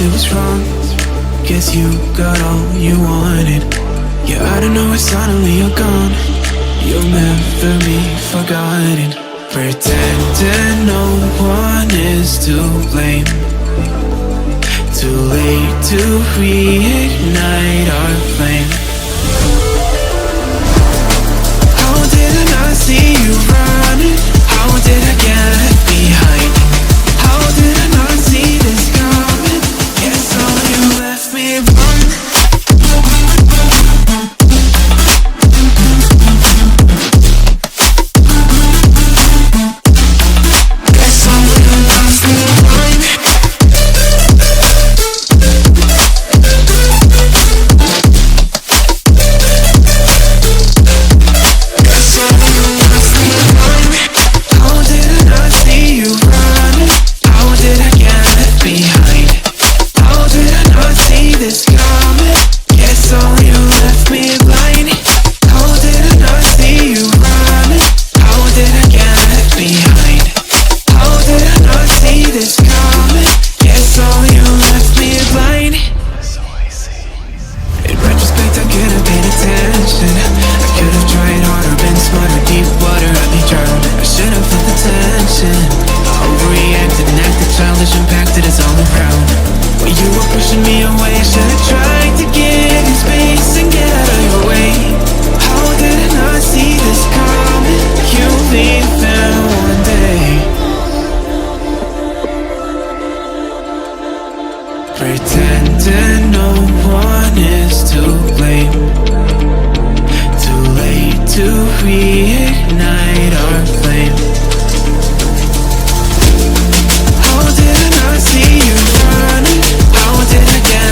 it was wrong. Guess you got all you wanted. Yeah, I don't know why suddenly you're gone. You'll never be forgotten. Pretending no one is to blame. Too late to reignite our flame. How did I not see you running? How did I get left behind? How did I not see this coming? Guess all you left me blind. Guess all you left me blind. Guess all you left me blind. How did I not see you running? How did I get left behind? How did I not see this coming? Guess all you left me blind. How did I not see you running? How did I get left behind? How did I not see this coming? Guess all you left me blind. In retrospect, I could have paid attention. I could have tried harder, been smarter. Deep water, I'd be drowned. I should have felt the tension. I overreacted and acted childish, impacted us all around. When you were pushing me away, I should have tried to give you space and get out of your way. How did I not see this coming? You leaving one day. Pretending no one is to blame. Too late to reignite our flame. How did I not see you running? How did I get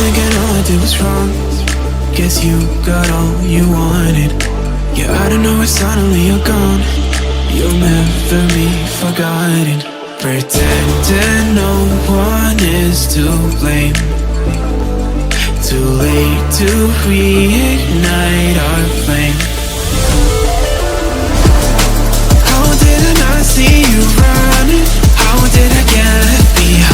thinking all I did was wrong. Guess you got all you wanted. Yeah, I don't know why suddenly you're gone. You'll never be forgotten. Pretending no one is to blame. Too late to reignite our flame. How did I not see you running? How did I get left behind?